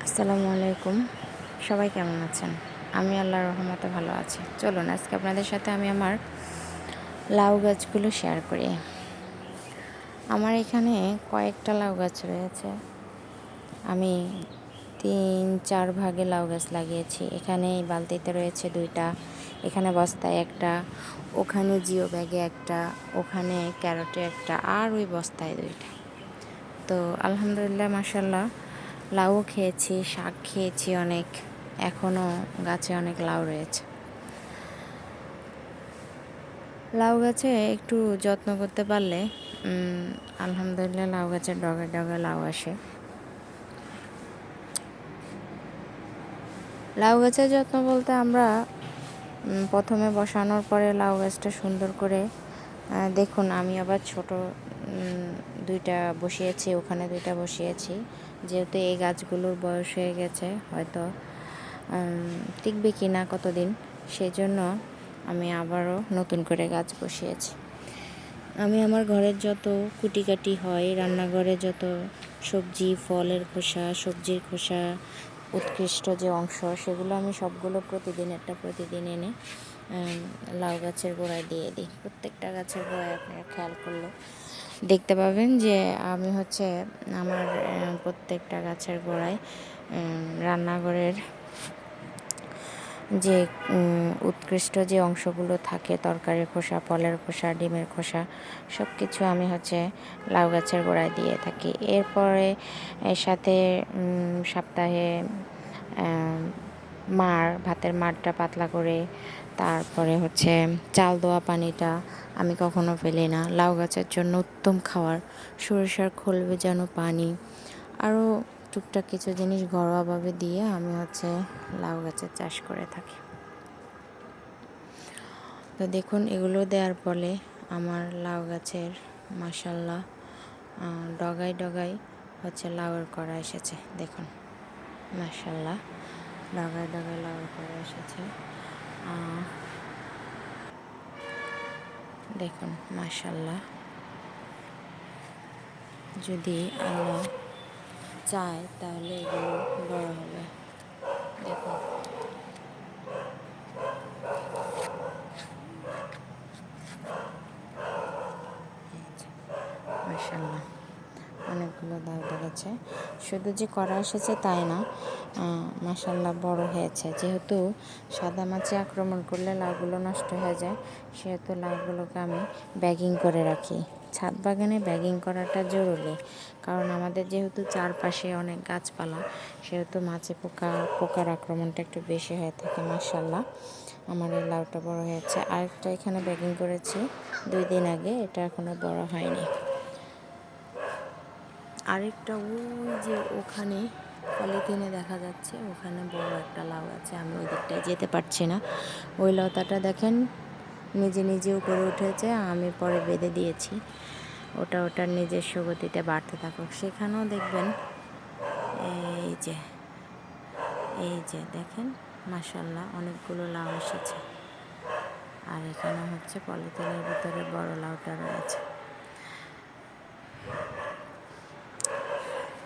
আসসালামু আলাইকুম। সবাই কেমন আছেন? আমি আল্লাহর রহমতে ভালো আছি। চলুন আজকে আপনাদের সাথে আমি আমার লাউ গাছগুলো শেয়ার করি। আমার এখানে কয়েকটা লাউ গাছ রয়েছে। আমি ৩-৪ ভাগে লাউ গাছ লাগিয়েছি। এখানে এই বালতিতে রয়েছে ২টা, এখানে বস্তায় একটা, ওখানে জিও ব্যাগে একটা, ওখানে ক্যারটে একটা, আর ওই বস্তায় ২টা। তো আলহামদুলিল্লাহ মাশাআল্লাহ লাউও খেয়েছি, শাক খেয়েছি অনেক। এখনও গাছে অনেক লাউ রয়েছে। লাউ গাছে একটু যত্ন করতে পারলে আলহামদুলিল্লাহ লাউ গাছের ডগায় ডগায় লাউ আসে। লাউ গাছের যত্ন বলতে আমরা প্রথমে বসানোর পরে লাউ গাছটা সুন্দর করে দেখুন, আমি আবার ছোট ২টা বসিয়েছি, ওখানে ২টা বসিয়েছি। যেহেতু এই গাছগুলোর বয়স হয়ে গেছে, হয়তো টিকবে কি না কতদিন, সেজন্য আমি আবারও নতুন করে গাছ বসিয়েছি। আমি আমার ঘরের যত কুটিকাটি হয়, রান্নাঘরে যত সবজি, ফলের খোসা, সবজির খোসা, উৎকৃষ্ট যে অংশ, সেগুলো আমি সবগুলো প্রতিদিন এনে লাউ গাছের গোড়ায় দিয়ে দিই। প্রত্যেকটা গাছের গোড়ায় আপনারা খেয়াল করলে দেখতে পাবেন যে আমি আমার প্রত্যেকটা গাছের গোড়ায় রান্নাঘরের যে উৎকৃষ্ট যে অংশগুলো থাকে, তরকারির খোসা, ফলের খোসা, ডিমের খোসা, সব কিছু আমি লাউ গাছের গোড়ায় দিয়ে থাকি। এরপরে এর সাথে সপ্তাহে ভাতের মাড়টা পাতলা করে, তারপরে চাল দেওয়া পানিটা আমি কখনো ফেলি না। লাউ গাছের জন্য উত্তম খাবার সরিষার খোল ভেজানো পানি, আরও টুকটাক কিছু জিনিস ঘরোয়াভাবে দিয়ে আমি লাউ গাছের চাষ করে থাকি। তো দেখুন, এগুলো দেওয়ার ফলে আমার লাউ গাছের মাশাআল্লাহ ডগায় ডগায় লাউয়ের কড়া এসেছে। দেখুন মাশাআল্লাহ ডগায় ডগায় লাউয়ের কড়া এসেছে। দেখুন মাশাআল্লাহ, যদি আল্লাহ চায় তাহলে এগুলো বড় হবে। দেখুন মাশাআল্লাহ অনেকগুলো লাউ ধরেছে। শুধু যে করা এসেছে তাই না, মাশাআল্লাহ বড় হয়েছে। যেহেতু সাদা মাছি আক্রমণ করলে লাউগুলো নষ্ট হয়ে যায়, সেহেতু লাউগুলোকে আমি ব্যাগিং করে রাখি। ছাদ বাগানে ব্যাগিং করাটা জরুরি, কারণ আমাদের যেহেতু চারপাশে অনেক গাছপালা, সেহেতু পোকার আক্রমণটা একটু বেশি হয়ে থাকে। মাশাআল্লাহ আমার এই লাউটা বড় হয়েছে। আরেকটা এখানে ব্যাগিং করেছি 2 দিন আগে, এটা এখনও বড় হয়নি। আরেকটা ওই যে ওখানে পলিথিনে দেখা যাচ্ছে, ওখানে বড় একটা লাউ আছে। আমি ওই দিকটায় যেতে পারছি না। ওই লতাটা দেখেন নিজে নিজে উপরে উঠেছে, আমি পরে বেঁধে দিয়েছি। ওটার নিজস্ব গতিতে বাড়তে থাকুক। সেখানেও দেখবেন এই যে দেখেন মাশাআল্লাহ অনেকগুলো লাউ এসেছে। আর এখানে পলিথিনের ভিতরে বড় লাউটা রয়েছে।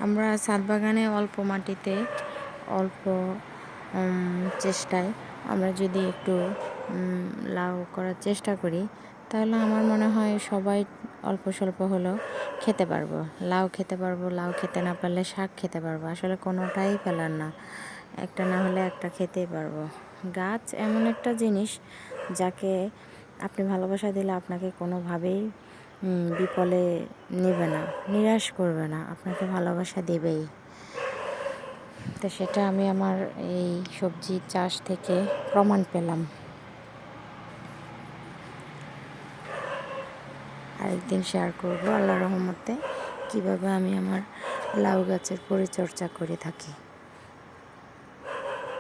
আমরা ছাদ বাগানে অল্প মাটিতে অল্প চেষ্টায় আমরা যদি একটু লাউ করার চেষ্টা করি, তাহলে আমার মনে হয় সবাই অল্প স্বল্প হলেও খেতে পারবো। লাউ খেতে পারবো, লাউ খেতে না পারলে শাক খেতে পারবো। আসলে কোনোটাই ফেলার না, একটা না হলে একটা খেতেই পারবো। গাছ এমন একটা জিনিস যাকে আপনি ভালোবাসা দিলে আপনাকে কোনোভাবেই বিপলে নেবে না, নিরাশ করবে না, আপনাকে ভালোবাসা দেবেই। তো সেটা আমি আমার এই সবজি চাষ থেকে প্রমাণ পেলাম। আরেকদিন শেয়ার করবো আল্লাহর রহমতে কীভাবে আমি আমার লাউ গাছের পরিচর্যা করে থাকি।